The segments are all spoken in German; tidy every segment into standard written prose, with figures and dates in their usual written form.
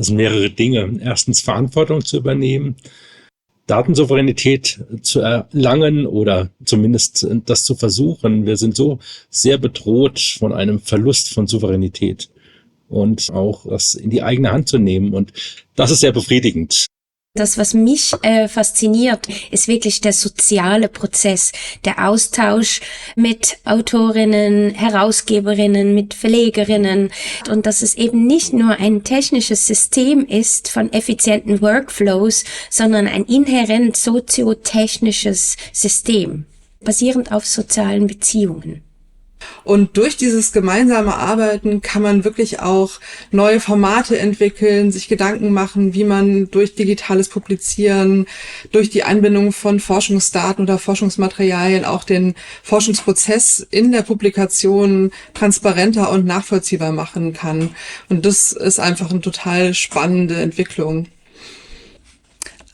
Das sind mehrere Dinge. Erstens Verantwortung zu übernehmen, Datensouveränität zu erlangen oder zumindest das zu versuchen. Wir sind so sehr bedroht von einem Verlust von Souveränität und auch das in die eigene Hand zu nehmen. Und das ist sehr befriedigend. Das, was mich fasziniert, ist wirklich der soziale Prozess, der Austausch mit Autorinnen, Herausgeberinnen, mit Verlegerinnen und dass es eben nicht nur ein technisches System ist von effizienten Workflows, sondern ein inhärent soziotechnisches System, basierend auf sozialen Beziehungen. Und durch dieses gemeinsame Arbeiten kann man wirklich auch neue Formate entwickeln, sich Gedanken machen, wie man durch digitales Publizieren, durch die Einbindung von Forschungsdaten oder Forschungsmaterialien auch den Forschungsprozess in der Publikation transparenter und nachvollziehbar machen kann. Und das ist einfach eine total spannende Entwicklung.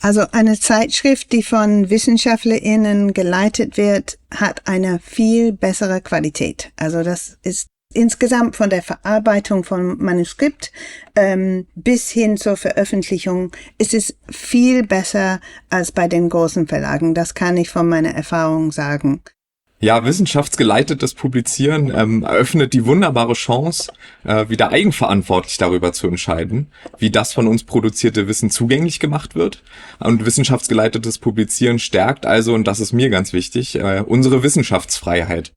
Also eine Zeitschrift, die von WissenschaftlerInnen geleitet wird, hat eine viel bessere Qualität. Also das ist insgesamt von der Verarbeitung von Manuskript bis hin zur Veröffentlichung ist es viel besser als bei den großen Verlagen. Das kann ich von meiner Erfahrung sagen. Ja, wissenschaftsgeleitetes Publizieren eröffnet die wunderbare Chance, wieder eigenverantwortlich darüber zu entscheiden, wie das von uns produzierte Wissen zugänglich gemacht wird. Und wissenschaftsgeleitetes Publizieren stärkt also, und das ist mir ganz wichtig, unsere Wissenschaftsfreiheit.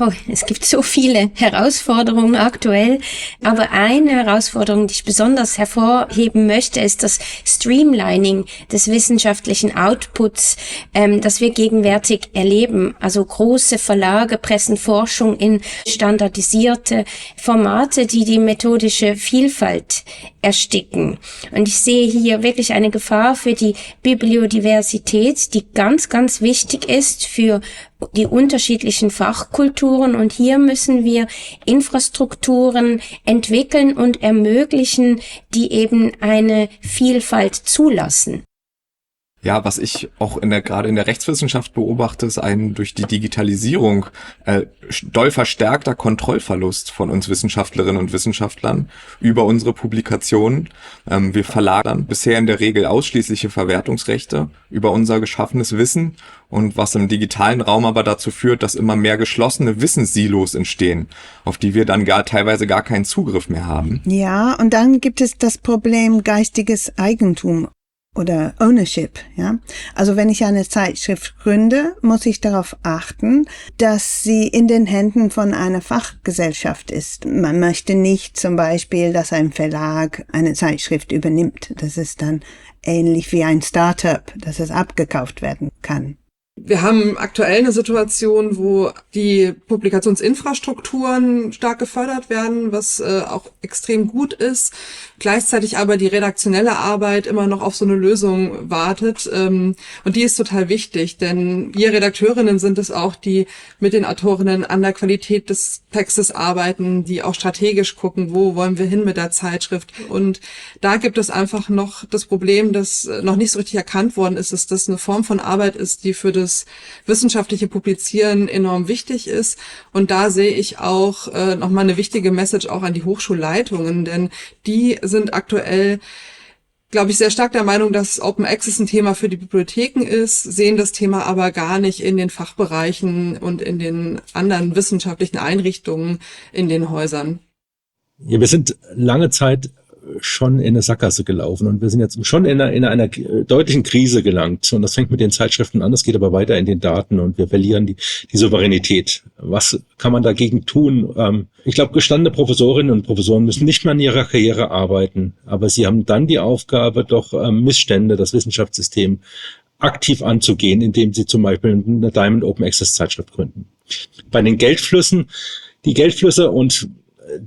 Oh, es gibt so viele Herausforderungen aktuell, aber eine Herausforderung, die ich besonders hervorheben möchte, ist das Streamlining des wissenschaftlichen Outputs, das wir gegenwärtig erleben. Also große Verlage pressen Forschung in standardisierte Formate, die die methodische Vielfalt ersticken. Und ich sehe hier wirklich eine Gefahr für die Bibliodiversität, die ganz, ganz wichtig ist für die unterschiedlichen Fachkulturen. Und hier müssen wir Infrastrukturen entwickeln und ermöglichen, die eben eine Vielfalt zulassen. Ja, was ich auch gerade in der Rechtswissenschaft beobachte, ist ein durch die Digitalisierung doll verstärkter Kontrollverlust von uns Wissenschaftlerinnen und Wissenschaftlern über unsere Publikationen. Wir verlagern bisher in der Regel ausschließliche Verwertungsrechte über unser geschaffenes Wissen, und was im digitalen Raum aber dazu führt, dass immer mehr geschlossene Wissenssilos entstehen, auf die wir dann teilweise gar keinen Zugriff mehr haben. Ja, und dann gibt es das Problem geistiges Eigentum oder Ownership, ja. Also wenn ich eine Zeitschrift gründe, muss ich darauf achten, dass sie in den Händen von einer Fachgesellschaft ist. Man möchte nicht zum Beispiel, dass ein Verlag eine Zeitschrift übernimmt. Das ist dann ähnlich wie ein Startup, dass es abgekauft werden kann. Wir haben aktuell eine Situation, wo die Publikationsinfrastrukturen stark gefördert werden, was auch extrem gut ist. Gleichzeitig aber die redaktionelle Arbeit immer noch auf so eine Lösung wartet. Und die ist total wichtig, denn wir Redakteurinnen sind es auch, die mit den Autorinnen an der Qualität des Textes arbeiten, die auch strategisch gucken, wo wollen wir hin mit der Zeitschrift. Und da gibt es einfach noch das Problem, dass noch nicht so richtig erkannt worden ist, dass das eine Form von Arbeit ist, die für das wissenschaftliche Publizieren enorm wichtig ist. Und da sehe ich auch nochmal eine wichtige Message auch an die Hochschulleitungen, denn die sind aktuell, glaube ich, sehr stark der Meinung, dass Open Access ein Thema für die Bibliotheken ist, sehen das Thema aber gar nicht in den Fachbereichen und in den anderen wissenschaftlichen Einrichtungen in den Häusern. Ja, wir sind lange Zeit schon in eine Sackgasse gelaufen und wir sind jetzt schon in einer deutlichen Krise gelangt. Und das fängt mit den Zeitschriften an, das geht aber weiter in den Daten und wir verlieren die Souveränität. Was kann man dagegen tun? Ich glaube, gestandene Professorinnen und Professoren müssen nicht mehr an ihrer Karriere arbeiten, aber sie haben dann die Aufgabe, doch Missstände, das Wissenschaftssystem aktiv anzugehen, indem sie zum Beispiel eine Diamond Open Access Zeitschrift gründen. Bei den Geldflüsse und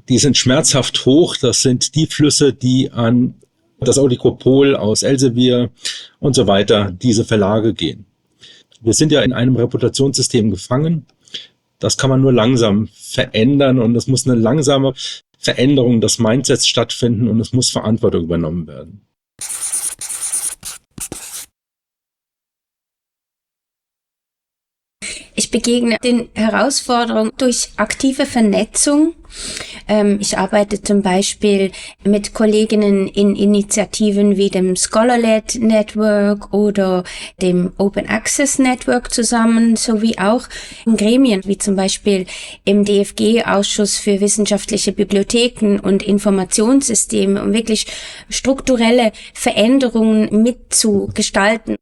die sind schmerzhaft hoch. Das sind die Flüsse, die an das Oligopol aus Elsevier und so weiter, diese Verlage gehen. Wir sind ja in einem Reputationssystem gefangen. Das kann man nur langsam verändern und es muss eine langsame Veränderung des Mindsets stattfinden und es muss Verantwortung übernommen werden. Ich begegne den Herausforderungen durch aktive Vernetzung. Ich arbeite zum Beispiel mit Kolleginnen in Initiativen wie dem Scholar-led Network oder dem Open Access Network zusammen, sowie auch in Gremien wie zum Beispiel im DFG-Ausschuss für wissenschaftliche Bibliotheken und Informationssysteme, um wirklich strukturelle Veränderungen mitzugestalten.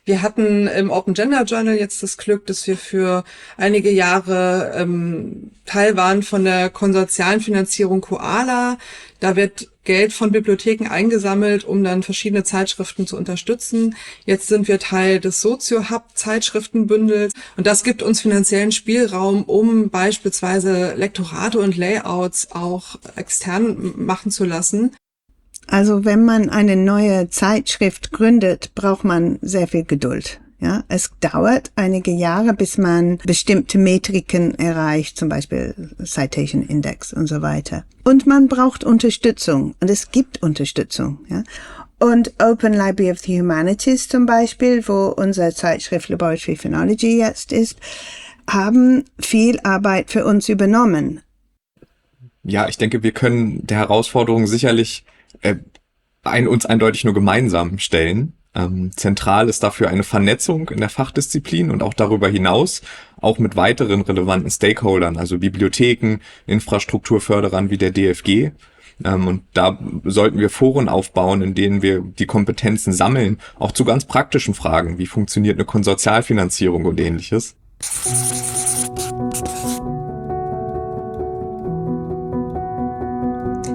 Wir hatten im Open Gender Journal jetzt das Glück, dass wir für einige Jahre Teil waren von der konsortialen Finanzierung Koala. Da wird Geld von Bibliotheken eingesammelt, um dann verschiedene Zeitschriften zu unterstützen. Jetzt sind wir Teil des Sozio-Hub-Zeitschriftenbündels und das gibt uns finanziellen Spielraum, um beispielsweise Lektorate und Layouts auch extern machen zu lassen. Also wenn man eine neue Zeitschrift gründet, braucht man sehr viel Geduld. Ja, es dauert einige Jahre, bis man bestimmte Metriken erreicht, zum Beispiel Citation Index und so weiter. Und man braucht Unterstützung und es gibt Unterstützung. Ja. Und Open Library of the Humanities zum Beispiel, wo unsere Zeitschrift Laboratory Phenology jetzt ist, haben viel Arbeit für uns übernommen. Ja, ich denke, wir können der Herausforderung sicherlich uns eindeutig nur gemeinsam stellen. Zentral ist dafür eine Vernetzung in der Fachdisziplin und auch darüber hinaus, auch mit weiteren relevanten Stakeholdern, also Bibliotheken, Infrastrukturförderern wie der DFG. Und da sollten wir Foren aufbauen, in denen wir die Kompetenzen sammeln, auch zu ganz praktischen Fragen, wie funktioniert eine Konsortialfinanzierung und ähnliches.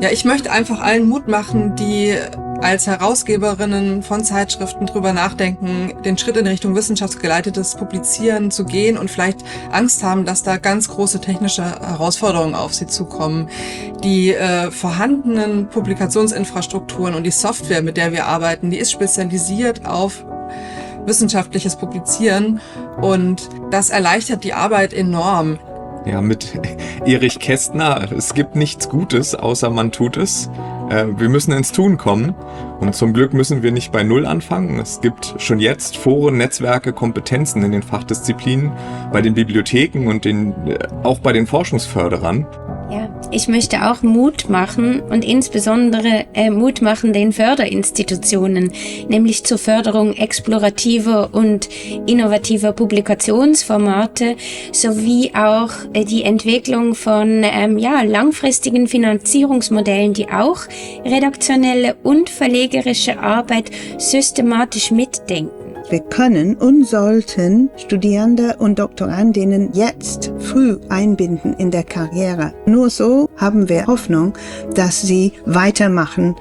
Ja, ich möchte einfach allen Mut machen, die als Herausgeberinnen von Zeitschriften drüber nachdenken, den Schritt in Richtung wissenschaftsgeleitetes Publizieren zu gehen und vielleicht Angst haben, dass da ganz große technische Herausforderungen auf sie zukommen. Die vorhandenen Publikationsinfrastrukturen und die Software, mit der wir arbeiten, die ist spezialisiert auf wissenschaftliches Publizieren und das erleichtert die Arbeit enorm. Ja, mit Erich Kästner, es gibt nichts Gutes, außer man tut es. Wir müssen ins Tun kommen und zum Glück müssen wir nicht bei Null anfangen. Es gibt schon jetzt Foren, Netzwerke, Kompetenzen in den Fachdisziplinen, bei den Bibliotheken und auch bei den Forschungsförderern. Ja, ich möchte auch Mut machen und insbesondere Mut machen den Förderinstitutionen, nämlich zur Förderung explorativer und innovativer Publikationsformate sowie auch die Entwicklung von langfristigen Finanzierungsmodellen, die auch redaktionelle und verlegerische Arbeit systematisch mitdenken. Wir können und sollten Studierende und Doktorandinnen jetzt früh einbinden in der Karriere. Nur so haben wir Hoffnung, dass sie weitermachen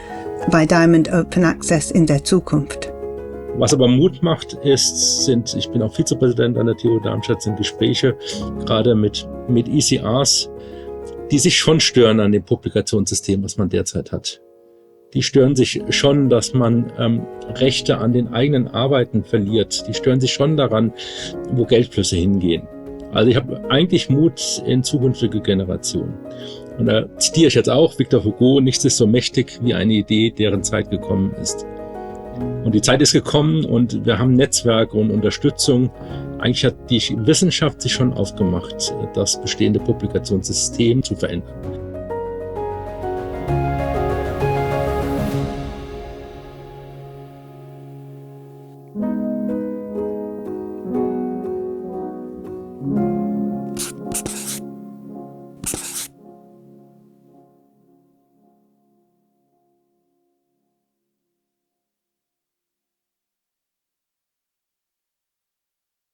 bei Diamond Open Access in der Zukunft. Was aber Mut macht, ich bin auch Vizepräsident an der TU Darmstadt, sind Gespräche gerade mit ECRs, die sich schon stören an dem Publikationssystem, was man derzeit hat. Die stören sich schon, dass man Rechte an den eigenen Arbeiten verliert. Die stören sich schon daran, wo Geldflüsse hingehen. Also ich habe eigentlich Mut in zukünftige Generationen. Und da zitiere ich jetzt auch Victor Hugo, nichts ist so mächtig wie eine Idee, deren Zeit gekommen ist. Und die Zeit ist gekommen und wir haben Netzwerke und Unterstützung. Eigentlich hat die Wissenschaft sich schon aufgemacht, das bestehende Publikationssystem zu verändern.